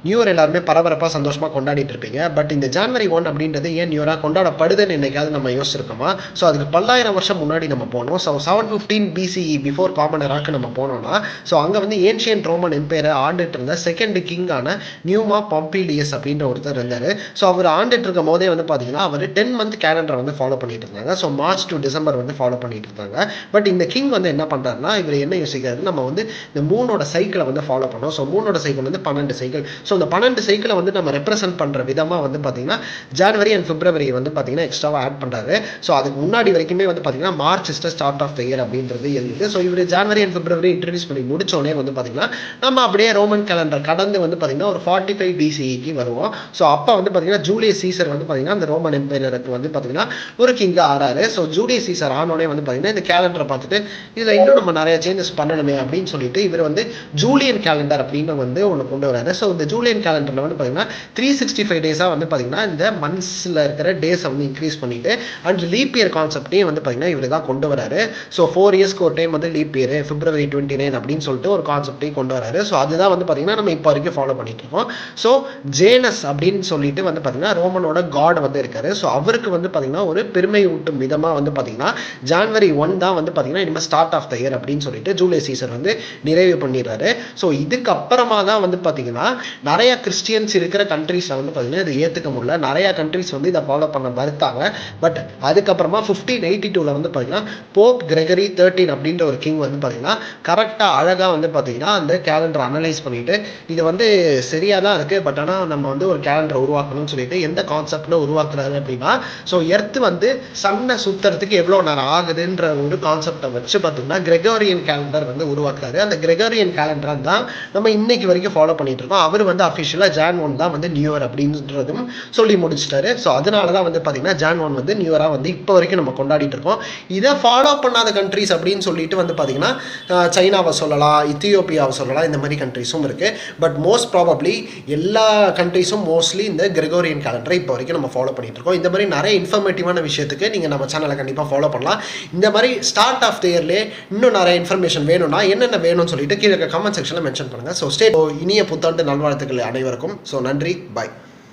New year எல்லாருமே பரபரப்பாக சந்தோஷமாக கொண்டாடிட்டு இருப்பீங்க. பட் இந்த ஜான்வரி 1 அப்படின்றது ஏன் நியூ இயராக கொண்டாடப்படுதுன்னு என்னைக்காவது நம்ம யோசிச்சிருக்கோமா? ஸோ அதுக்கு 10,000 வருஷம் முன்னாடி நம்ம போனோம். ஸோ 715 BCE பிஃபோர் காமன் எராக்கு நம்ம போனோம்னா, ஸோ அங்கே வந்து ஏன்ஷியன்ட் ரோமன் எம்பையரை ஆண்டுட்டு இருந்த செகண்ட் கிங்கான நியூமா பாம்பிலியஸ் அப்படின்ற ஒருத்தர் இருந்தார். ஸோ அவர் ஆண்டுட்டு இருக்கும் போதே வந்து பார்த்தீங்கன்னா அவர் 10 மந்த் கேலண்டரை வந்து ஃபாலோ பண்ணிட்டு இருந்தாங்க. ஸோ மார்ச் டு டிசம்பர் வந்து ஃபாலோ பண்ணிட்டு இருந்தாங்க. பட் இந்த கிங் வந்து என்ன பண்ணுறாருன்னா, இவர் என்ன யோசிக்கிறாரு, நம்ம வந்து இந்த மூணோட சைக்கிளை வந்து ஃபாலோ பண்ணோம். ஸோ மூணோட சைக்கிள் வந்து 12 சைக்கிள். ஸோ இந்த 12 சைக்கிளை வந்து நம்ம ரெப்ரசென்ட் பண்ணுற விதமாக வந்து பார்த்தீங்கன்னா ஜனவரி அண்ட் பிப்ரவரி வந்து பார்த்தீங்கன்னா எக்ஸ்ட்ராவாக ஆட் பண்ணுறாரு. ஸோ அதுக்கு முன்னாடி வரைக்குமே வந்து பார்த்தீங்கன்னா March is the start of the year அப்படின்றது இருக்குது. ஸோ இவர் ஜனவரி அண்ட் பிப்ரவரி இன்ட்ரடியூஸ் பண்ணி முடிச்சோடனே வந்து பார்த்தீங்கன்னா நம்ம அப்படியே ரோமன் கேலண்டர் கடந்து வந்து பார்த்தீங்கன்னா ஒரு 45 BCEக்கு வருவோம். ஸோ அப்போ வந்து பார்த்தீங்கன்னா ஜூலியஸ் சீசர் வந்து பார்த்தீங்கன்னா அந்த ரோமன் எம்பையருக்கு வந்து பார்த்தீங்கன்னா ஒரு கிங்காக ஆறாரு. ஸோ ஜூலியஸ் சீசர் ஆனோடனே வந்து பார்த்தீங்கன்னா இந்த கேலண்டரை பார்த்துட்டு இதில் இன்னும் நம்ம நிறைய சேஞ்சஸ் பண்ணணுமே அப்படின்னு சொல்லிட்டு இவர் வந்து ஜூலியன் கேலண்டர் அப்படின்னு வந்து ஒன்று கொண்டு வராரு. ஸோ இந்த ஜூலியன் கேலண்டரில் வந்து பார்த்தீங்கன்னா 365 டேஸாக வந்து பார்த்தீங்கன்னா இந்த மந்த்ஸில் இருக்கிற டேஸை வந்து இன்க்ரீஸ் பண்ணிட்டு அண்ட் லீப் இயர் கான்செப்டையும் வந்து பார்த்தீங்கன்னா இவர் தான் கொண்டு வராரு. ஸோ 4 இயர்ஸ்க்கு ஒரு டைம் வந்து லீப் இயர் February 29 அப்படின்னு சொல்லிட்டு ஒரு கான்செப்டையும் கொண்டு வராரு. ஸோ அதுதான் வந்து பார்த்தீங்கன்னா நம்ம இப்போ வரைக்கும் ஃபாலோ பண்ணிட்டு இருக்கோம். ஸோ ஜேனஸ் அப்படின்னு சொல்லிட்டு வந்து பார்த்தீங்கன்னா ரோமனோட காட் வந்து இருக்காரு. ஸோ அவருக்கு வந்து பார்த்தீங்கன்னா ஒரு பெருமை ஊட்டும் விதமாக வந்து பார்த்தீங்கன்னா ஜனவரி 1 தான் வந்து பார்த்தீங்கன்னா இனிமேல் ஸ்டார்ட் ஆஃப் த இயர் அப்படின்னு சொல்லிட்டு ஜூலியஸ் சீசர் வந்து நிறைவு பண்ணிடுறாரு. ஸோ இதுக்கு அப்புறமா தான் வந்து பார்த்தீங்கன்னா நிறைய கிறிஸ்டியன்ஸ் இருக்கிற கண்ட்ரீஸில் வந்து பார்த்தீங்கன்னா இதை ஏற்றுக்க முடியல. நிறைய கண்ட்ரீஸ் வந்து இதை ஃபாலோ பண்ண மறுத்தாங்க. பட் அதுக்கப்புறமா 1582 வந்து பார்த்தீங்கன்னா போப் கிரெகரி 13 அப்படின்ற ஒரு கிங் வந்து பார்த்தீங்கன்னா கரெக்டாக அழகாக வந்து பார்த்தீங்கன்னா அந்த கேலண்டர் அனலைஸ் பண்ணிட்டு இது வந்து சரியாக தான் இருக்குது. பட் ஆனால் நம்ம வந்து ஒரு கேலண்டர் உருவாக்கணும்னு சொல்லிட்டு எந்த கான்செப்டில் உருவாக்குறாரு அப்படின்னா, ஸோ எர்த்து வந்து சன்னை சுற்றுறதுக்கு எவ்வளோ நேரம் ஆகுதுன்ற ஒரு கான்செப்டை வச்சு பார்த்தீங்கன்னா கிரெகோரியன் கேலண்டர் வந்து உருவாக்குறாரு. அந்த கிரெகோரியன் கேலண்டர் தான் நம்ம இன்னைக்கு வரைக்கும் ஃபாலோ பண்ணிட்டு இருக்கோம். அவர் வந்து அஃபிஷியலாக Jan 1 தான் வந்து நியூ இயர் அப்படின்றதும் சொல்லி முடிச்சிட்டாரு. ஸோ அதனால தான் வந்து பார்த்தீங்கன்னா Jan 1 வந்து நியூ இயராக வந்து இப்போ வரைக்கும் நம்ம கொண்டாடிட்டு இருக்கோம். இதை ஃபாலோ பண்ணாத கண்ட்ரீஸ் அப்படின்னு சொல்லிட்டு வந்து பார்த்தீங்கன்னா சைனாவை சொல்லலாம், இத்தியோப்பியாவை சொல்லலாம், இந்த மாதிரி கண்ட்ரீஸும் இருக்குது. பட் மோஸ்ட் ப்ராபப்ளி எல்லா கண்ட்ரீஸும் மோஸ்ட்லி இந்த கிரெகோரியன் கேலண்டரை இப்போ வரைக்கும் நம்ம ஃபாலோ பண்ணிட்டு இருக்கோம். இந்த மாதிரி நிறைய இன்ஃபர்மேட்டிவான விஷயத்துக்கு நீங்கள் நம்ம சேனலை கண்டிப்பாக ஃபாலோ பண்ணலாம். இந்த மாதிரி ஸ்டார்ட் ஆஃப் த இயர்லேயே இன்னும் நிறைய இன்ஃபர்மேஷன் வேணும்னா என்னென்ன வேணும்னு சொல்லிட்டு கீழே கமெண்ட் செக்ஷனில் மென்ஷன் பண்ணுங்கள். ஸோ இனிய புத்தாண்டு நல்வாழ்த்துக்கள் அனைவருக்கும். ஸோ நன்றி, பாய்.